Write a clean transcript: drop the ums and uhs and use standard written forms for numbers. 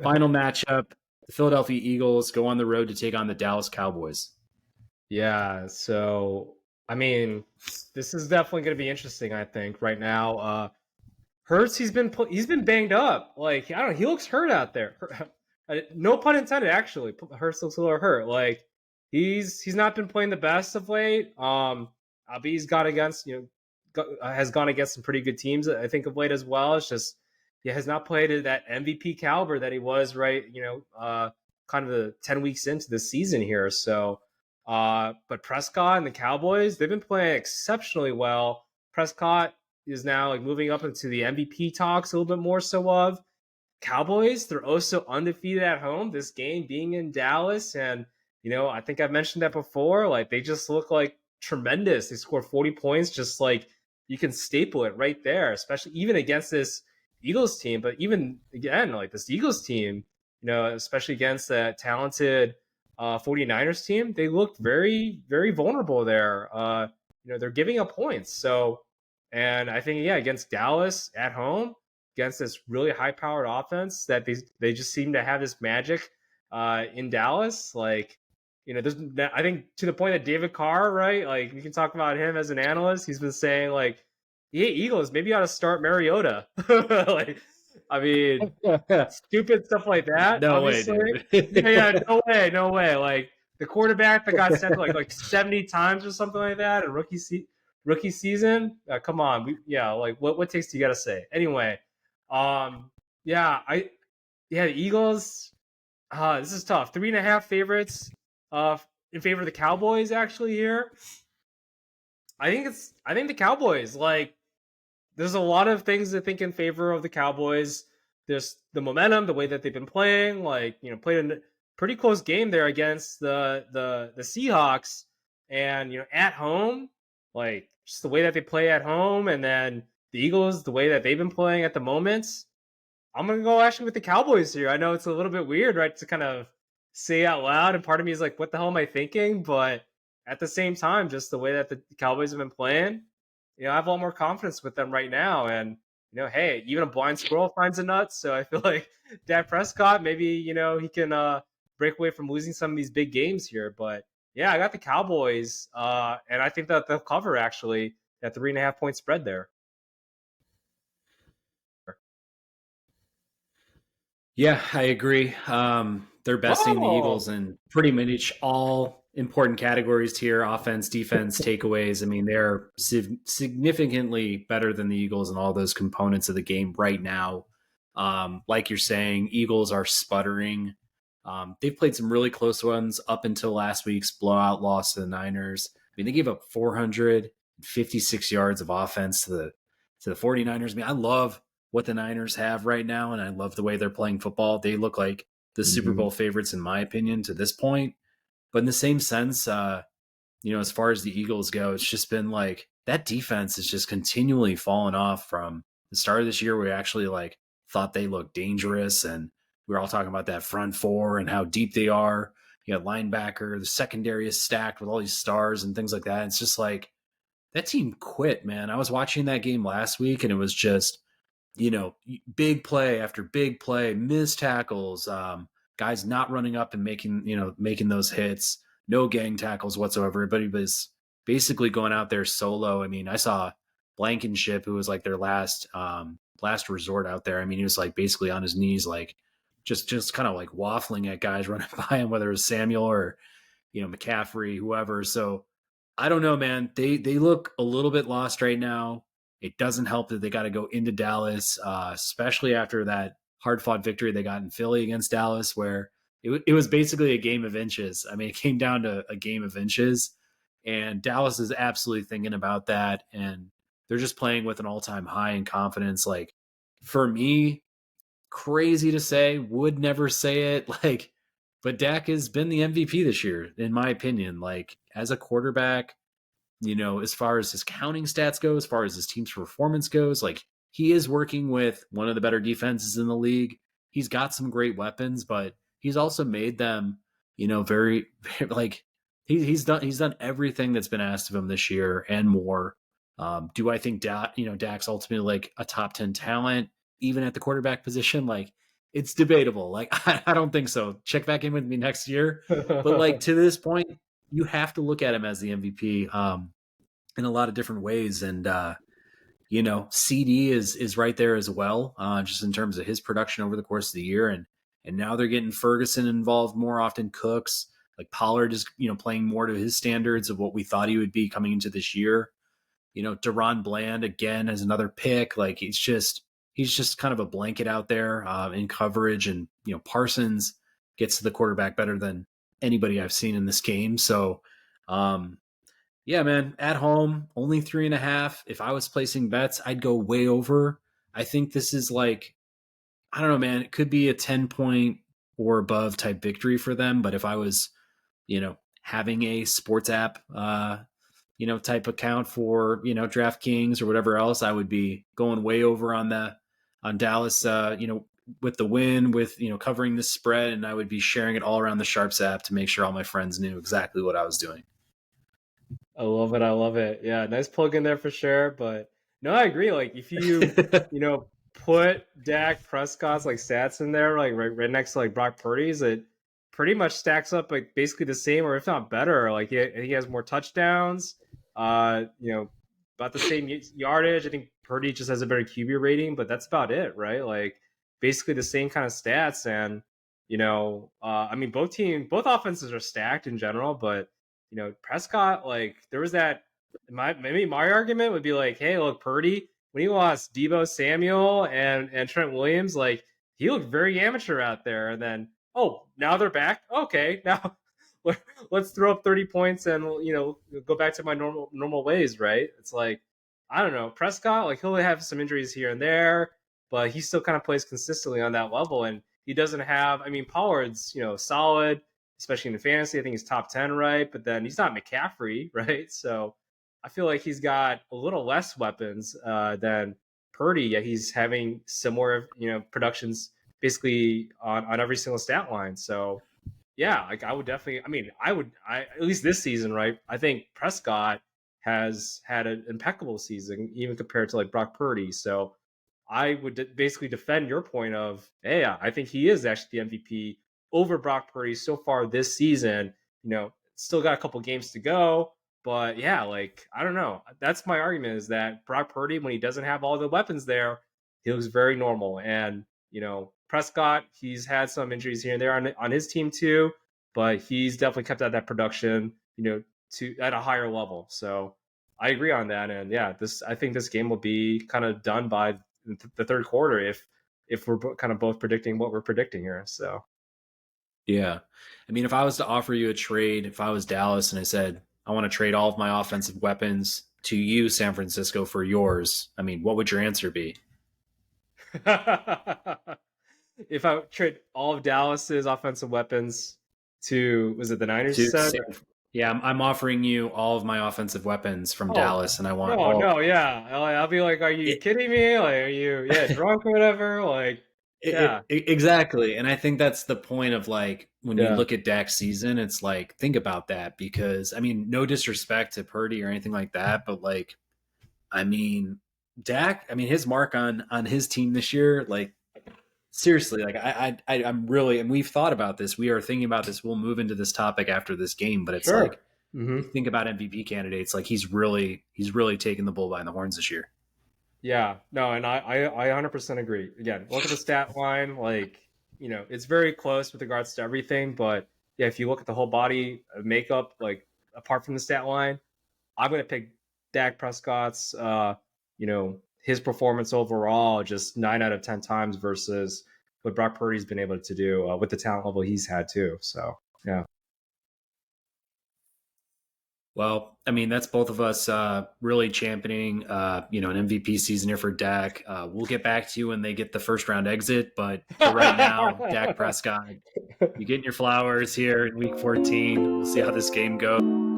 Final matchup: the Philadelphia Eagles go on the road to take on the Dallas Cowboys. Yeah, so I mean, this is definitely going to be interesting. I think right now, Hurts he's been banged up. Like I don't know, he looks hurt out there. No pun intended. Actually, Hurts looks a little hurt. Like he's not been playing the best of late. Albeit he's gone against has gone against some pretty good teams. I think of late as well. It's just he has not played at that MVP caliber that he was right. Kind of the 10 weeks into the season here. So, but Prescott and the Cowboys they've been playing exceptionally well. Prescott is now like moving up into the MVP talks a little bit more so of Cowboys. They're also undefeated at home. This game being in Dallas, and I think I've mentioned that before. Like they just look like tremendous. They score 40 points, just like you can staple it right there, especially even against this Eagles team. But even again, like this Eagles team, especially against that talented 49ers team, they looked very, very vulnerable there. They're giving up points. So, and I think, yeah, against Dallas at home, against this really high-powered offense that they just seem to have this magic in Dallas. Like, there's I think to the point that David Carr, right? Like, we can talk about him as an analyst. He's been saying like, "Hey, Eagles, maybe you ought to start Mariota." Like, I mean, stupid stuff like that. No way, Obviously, dude. yeah, no way. Like the quarterback that got sent like 70 times or something like that in rookie season. Come on, like what takes do you got to say? Anyway, um, yeah, the Eagles. This is tough. 3.5 favorites. In favor of the Cowboys actually here. I think the Cowboys. Like, there's a lot of things to think in favor of the Cowboys. There's the momentum, the way that they've been playing. Like, played a pretty close game there against the Seahawks, and at home, like just the way that they play at home, and then the Eagles, the way that they've been playing at the moment. I'm gonna go actually with the Cowboys here. I know it's a little bit weird, right, to kind of say out loud, and part of me is like, "What the hell am I thinking?" But at the same time, just the way that the Cowboys have been playing, I have a lot more confidence with them right now. And hey, even a blind squirrel finds a nut. So I feel like Dak Prescott, maybe he can break away from losing some of these big games here. But yeah, I got the Cowboys, and I think that they'll cover actually that 3.5 point spread there. Yeah, I agree. They're besting the Oh, Eagles in pretty much all important categories here: offense, defense, takeaways. I mean, they're significantly better than the Eagles in all those components of the game right now. Like you're saying, Eagles are sputtering. They've played some really close ones up until last week's blowout loss to the Niners. I mean, they gave up 456 yards of offense to the 49ers. I mean, I love what the Niners have right now, and I love the way they're playing football. They look like the Super mm-hmm. Bowl favorites, in my opinion, to this point. But in the same sense, as far as the Eagles go, it's just been like that defense is just continually falling off from the start of this year. We actually like thought they looked dangerous, and we were all talking about that front four and how deep they are. You got linebacker, the secondary is stacked with all these stars and things like that. It's just like that team quit, man. I was watching that game last week, and it was just big play after big play, missed tackles, guys not running up and making those hits, no gang tackles whatsoever. Everybody was basically going out there solo. I mean, I saw Blankenship, who was like their last resort out there. I mean, he was like basically on his knees, like just kind of like waffling at guys running by him, whether it was Samuel or McCaffrey, whoever. So I don't know, man. They look a little bit lost right now. It doesn't help that they got to go into Dallas, especially after that hard fought victory they got in Philly against Dallas, where it was basically a game of inches. I mean, it came down to a game of inches, and Dallas is absolutely thinking about that, and they're just playing with an all time high in confidence. Like, for me, crazy to say, would never say it. Like, but Dak has been the MVP this year, in my opinion. Like, as a quarterback, as far as his counting stats go, as far as his team's performance goes, like he is working with one of the better defenses in the league. He's got some great weapons, but he's also made them, very, very like he's done everything that's been asked of him this year and more. Do I think Dak's ultimately like a top 10 talent, even at the quarterback position? Like, it's debatable. Like, I don't think so. Check back in with me next year. But like to this point, you have to look at him as the MVP in a lot of different ways. And CD is right there as well, just in terms of his production over the course of the year. And now they're getting Ferguson involved more often. Cooks, like Pollard is playing more to his standards of what we thought he would be coming into this year. Deron Bland again as another pick. Like he's just kind of a blanket out there in coverage, and Parsons gets to the quarterback better than anybody I've seen in this game. So, yeah, man, at home only 3.5. If I was placing bets, I'd go way over. I think this is like, I don't know, man. It could be a 10-point or above type victory for them. But if I was, having a sports app, type account for, DraftKings or whatever else, I would be going way over on Dallas, with the win, with, covering the spread. And I would be sharing it all around the Sharps app to make sure all my friends knew exactly what I was doing. I love it. I love it. Yeah, nice plug in there for sure. But no, I agree. Like if you put Dak Prescott's like stats in there, like right next to like Brock Purdy's, it pretty much stacks up like basically the same, or if not better. Like he has more touchdowns. About the same yardage. I think Purdy just has a better QB rating, but that's about it, right? Like basically the same kind of stats. And I mean, both offenses are stacked in general, but Prescott, like there was that. Maybe my argument would be like, hey, look, Purdy, when he lost Debo Samuel and Trent Williams, like he looked very amateur out there. And then, now they're back. Okay, now let's throw up 30 points and go back to my normal ways, right? It's like, I don't know, Prescott, like he'll have some injuries here and there, but he still kind of plays consistently on that level. And he doesn't have, I mean, Pollard's solid, especially in the fantasy. I think he's top 10, right? But then he's not McCaffrey, right? So I feel like he's got a little less weapons than Purdy, yet he's having similar, productions basically on every single stat line. So yeah, like I would definitely, at least this season, right? I think Prescott has had an impeccable season, even compared to like Brock Purdy. So I would basically defend your point of, hey, I think he is actually the MVP over Brock Purdy so far this season. Still got a couple games to go, but yeah, like I don't know. That's my argument, is that Brock Purdy, when he doesn't have all the weapons there, he looks very normal. And Prescott, he's had some injuries here and there on his team too, but he's definitely kept at that production, to at a higher level. So I agree on that. And yeah, I think this game will be kind of done by the third quarter if we're kind of both predicting what we're predicting here. So yeah, I mean, if I was to offer you a trade, if I was Dallas and I said I want to trade all of my offensive weapons to you, San Francisco, for yours, I mean, what would your answer be? If I trade all of Dallas's offensive weapons to, was it the Niners you said? Yeah, I'm offering you all of my offensive weapons from Dallas, and I want all. No, yeah. I'll be like, are you kidding me? Like, are you drunk or whatever? Like, yeah, exactly. And I think that's the point of like when you look at Dak's season, it's like, think about that, because I mean, no disrespect to Purdy or anything like that, but like, I mean, Dak, I mean, his mark on his team this year, like seriously, like I'm really, and we've thought about this. We are thinking about this. We'll move into this topic after this game, but it's like, think about MVP candidates. Like he's really taking the bull by the horns this year. Yeah, no, and I 100% agree. Again, look at the stat line. Like, it's very close with regards to everything. But yeah, if you look at the whole body makeup, like apart from the stat line, I'm going to pick Dak Prescott's, his performance overall, just 9 out of 10 times versus what Brock Purdy's been able to do with the talent level he's had too. So, yeah. Well, I mean, that's both of us really championing, an MVP season here for Dak. We'll get back to you when they get the first round exit. But for right now, Dak Prescott, you're getting your flowers here in week 14. We'll see how this game goes.